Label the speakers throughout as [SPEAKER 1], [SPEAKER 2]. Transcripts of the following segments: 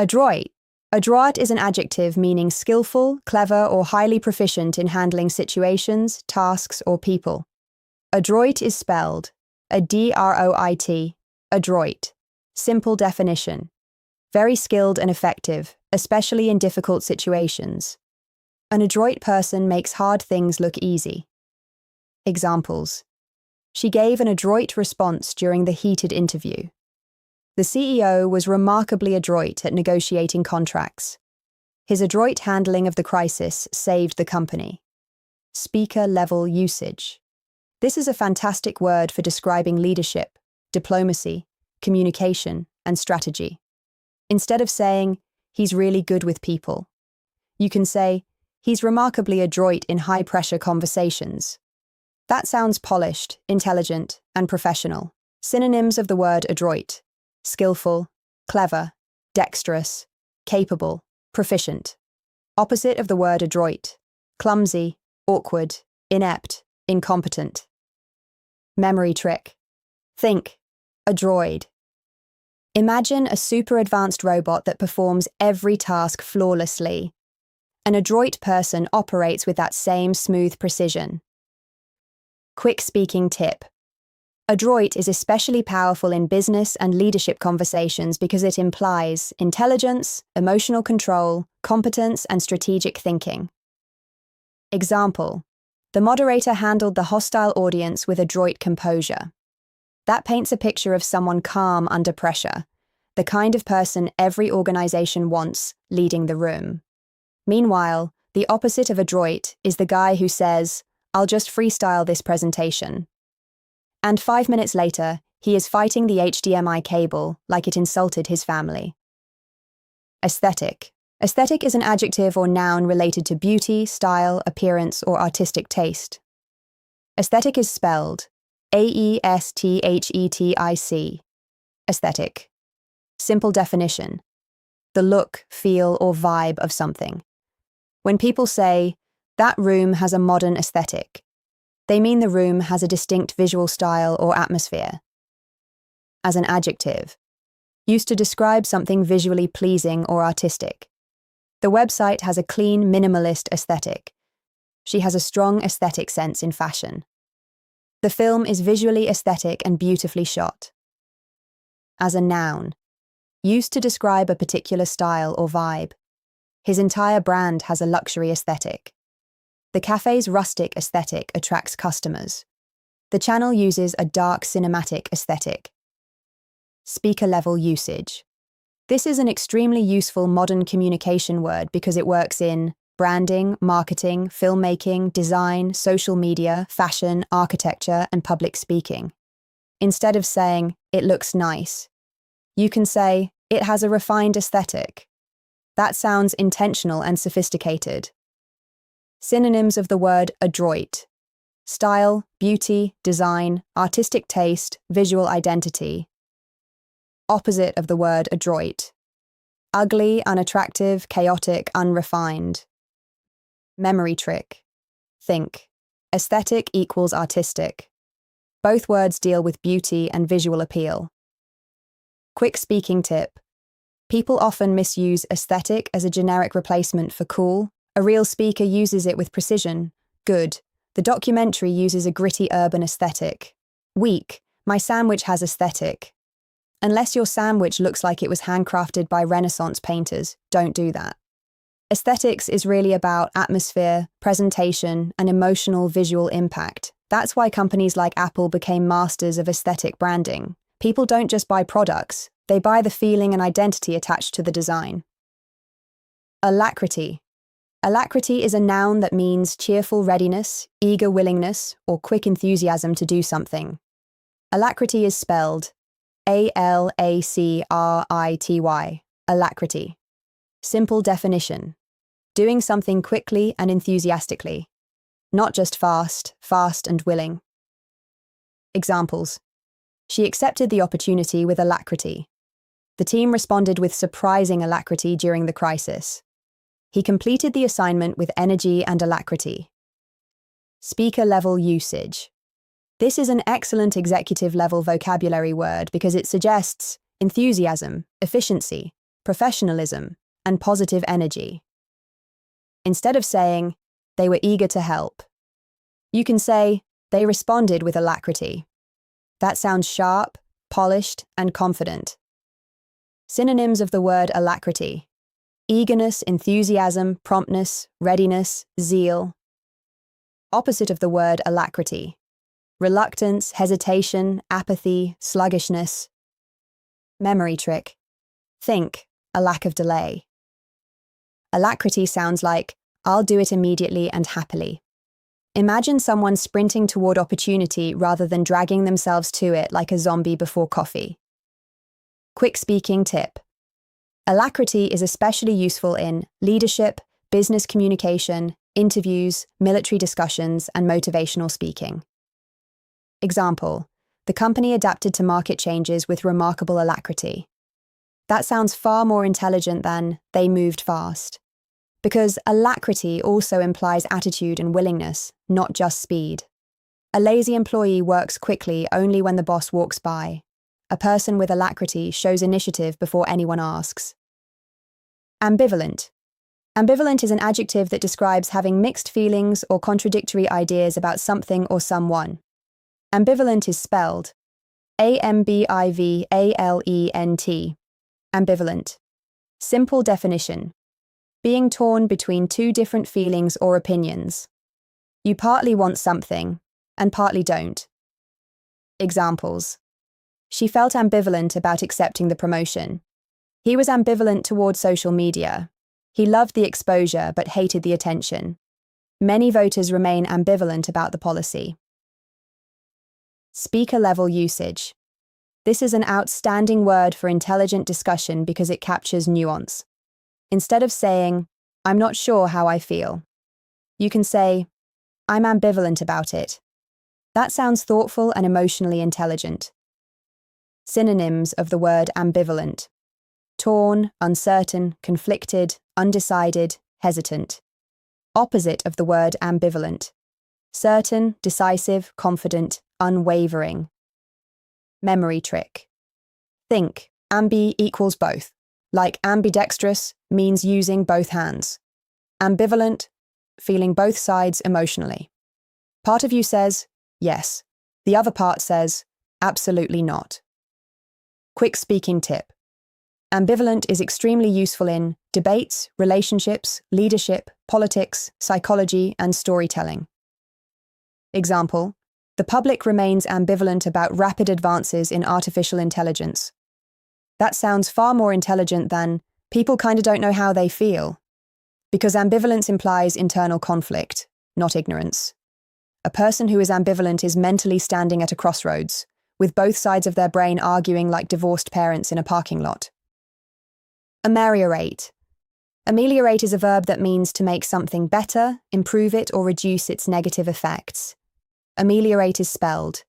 [SPEAKER 1] Adroit. Adroit is an adjective meaning skillful, clever, or highly proficient in handling situations, tasks, or people. Adroit is spelled A-D-R-O-I-T, adroit. Simple definition. Very skilled and effective, especially in difficult situations. An adroit person makes hard things look easy. Examples. She gave an adroit response during the heated interview. The CEO was remarkably adroit at negotiating contracts. His adroit handling of the crisis saved the company. Speaker-level usage. This is a fantastic word for describing leadership, diplomacy, communication, and strategy. Instead of saying, he's really good with people, you can say, he's remarkably adroit in high-pressure conversations. That sounds polished, intelligent, and professional. Synonyms of the word adroit: skillful, clever, dexterous, capable, proficient. Opposite of the word adroit: clumsy, awkward, inept, incompetent. Memory trick. Think, a droid. Imagine a super advanced robot that performs every task flawlessly. An adroit person operates with that same smooth precision. Quick speaking tip. Adroit is especially powerful in business and leadership conversations because it implies intelligence, emotional control, competence, and strategic thinking. Example. The moderator handled the hostile audience with adroit composure. That paints a picture of someone calm under pressure, the kind of person every organization wants leading the room. Meanwhile, the opposite of adroit is the guy who says, "I'll just freestyle this presentation." And 5 minutes later, he is fighting the HDMI cable like it insulted his family. Aesthetic. Aesthetic is an adjective or noun related to beauty, style, appearance, or artistic taste. Aesthetic is spelled A-E-S-T-H-E-T-I-C. Aesthetic. Simple definition. The look, feel, or vibe of something. When people say, "That room has a modern aesthetic," they mean the room has a distinct visual style or atmosphere. As an adjective, used to describe something visually pleasing or artistic. The website has a clean, minimalist aesthetic. She has a strong aesthetic sense in fashion. The film is visually aesthetic and beautifully shot. As a noun, used to describe a particular style or vibe. His entire brand has a luxury aesthetic. The cafe's rustic aesthetic attracts customers. The channel uses a dark cinematic aesthetic. Speaker-level usage. This is an extremely useful modern communication word because it works in branding, marketing, filmmaking, design, social media, fashion, architecture, and public speaking. Instead of saying, "It looks nice," you can say, "It has a refined aesthetic." That sounds intentional and sophisticated. Synonyms of the word adroit. Style, beauty, design, artistic taste, visual identity. Opposite of the word adroit. Ugly, unattractive, chaotic, unrefined. Memory trick. Think. Aesthetic equals artistic. Both words deal with beauty and visual appeal. Quick speaking tip. People often misuse aesthetic as a generic replacement for cool. A real speaker uses it with precision. Good. The documentary uses a gritty urban aesthetic. Weak. My sandwich has aesthetic. Unless your sandwich looks like it was handcrafted by Renaissance painters, don't do that. Aesthetics is really about atmosphere, presentation, and emotional visual impact. That's why companies like Apple became masters of aesthetic branding. People don't just buy products, they buy the feeling and identity attached to the design. Alacrity. Alacrity is a noun that means cheerful readiness, eager willingness, or quick enthusiasm to do something. Alacrity is spelled A-L-A-C-R-I-T-Y, alacrity. Simple definition. Doing something quickly and enthusiastically. Not just fast and willing. Examples. She accepted the opportunity with alacrity. The team responded with surprising alacrity during the crisis. He completed the assignment with energy and alacrity. Speaker-level usage. This is an excellent executive-level vocabulary word because it suggests enthusiasm, efficiency, professionalism, and positive energy. Instead of saying, they were eager to help, you can say, they responded with alacrity. That sounds sharp, polished, and confident. Synonyms of the word alacrity: eagerness, enthusiasm, promptness, readiness, zeal. Opposite of the word alacrity: reluctance, hesitation, apathy, sluggishness. Memory trick: think, a lack of delay. Alacrity sounds like, I'll do it immediately and happily. Imagine someone sprinting toward opportunity rather than dragging themselves to it like a zombie before coffee. Quick speaking tip: alacrity is especially useful in leadership, business communication, interviews, military discussions, and motivational speaking. Example: the company adapted to market changes with remarkable alacrity. That sounds far more intelligent than they moved fast, because alacrity also implies attitude and willingness, not just speed. A lazy employee works quickly only when the boss walks by. A person with alacrity shows initiative before anyone asks. Ambivalent. Ambivalent is an adjective that describes having mixed feelings or contradictory ideas about something or someone. Ambivalent is spelled ambivalent. Ambivalent. Simple definition: being torn between two different feelings or opinions. You partly want something, and partly don't. Examples: she felt ambivalent about accepting the promotion. He was ambivalent toward social media. He loved the exposure but hated the attention. Many voters remain ambivalent about the policy. Speaker-level usage. This is an outstanding word for intelligent discussion because it captures nuance. Instead of saying, I'm not sure how I feel, you can say, I'm ambivalent about it. That sounds thoughtful and emotionally intelligent. Synonyms of the word ambivalent: torn, uncertain, conflicted, undecided, hesitant. Opposite of the word ambivalent: certain, decisive, confident, unwavering. Memory trick: think, ambi equals both, like ambidextrous means using both hands. Ambivalent, feeling both sides emotionally. Part of you says, yes. The other part says, absolutely not. Quick speaking tip: ambivalent is extremely useful in debates, relationships, leadership, politics, psychology, and storytelling. Example: the public remains ambivalent about rapid advances in artificial intelligence. That sounds far more intelligent than, people kinda don't know how they feel, because ambivalence implies internal conflict, not ignorance. A person who is ambivalent is mentally standing at a crossroads, with both sides of their brain arguing like divorced parents in a parking lot. Ameliorate. Ameliorate is a verb that means to make something better, improve it, or reduce its negative effects. Ameliorate is spelled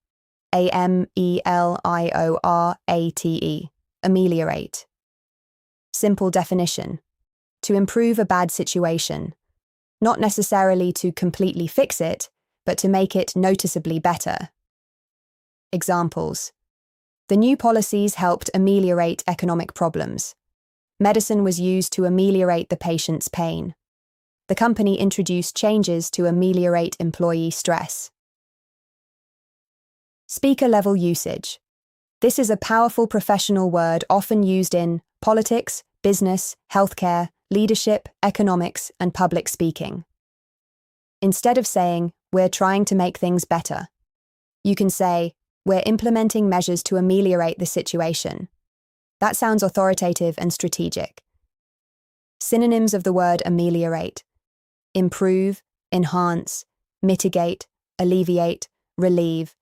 [SPEAKER 1] Ameliorate. Ameliorate. Simple definition: to improve a bad situation. Not necessarily to completely fix it, but to make it noticeably better. Examples: the new policies helped ameliorate economic problems. Medicine was used to ameliorate the patient's pain. The company introduced changes to ameliorate employee stress. Speaker-level usage. This is a powerful professional word often used in politics, business, healthcare, leadership, economics, and public speaking. Instead of saying, we're trying to make things better, you can say, we're implementing measures to ameliorate the situation. That sounds authoritative and strategic. Synonyms of the word ameliorate: improve, enhance, mitigate, alleviate, relieve.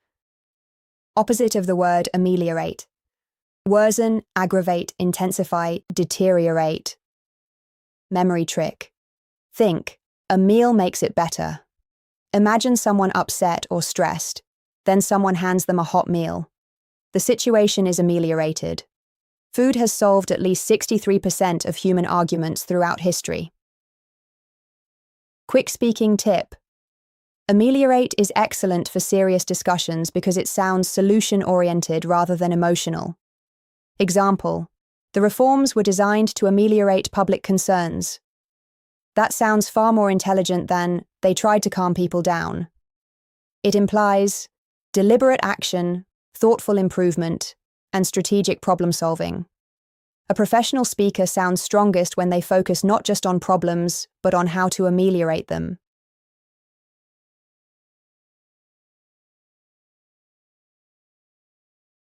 [SPEAKER 1] Opposite of the word ameliorate: worsen, aggravate, intensify, deteriorate. Memory trick: think, a meal makes it better. Imagine someone upset or stressed, then someone hands them a hot meal. The situation is ameliorated. Food has solved at least 63% of human arguments throughout history. Quick speaking tip: ameliorate is excellent for serious discussions because it sounds solution-oriented rather than emotional. Example: The reforms were designed to ameliorate public concerns. That sounds far more intelligent than they tried to calm people down. It implies deliberate action, thoughtful improvement, and strategic problem solving. A professional speaker sounds strongest when they focus not just on problems, but on how to ameliorate them.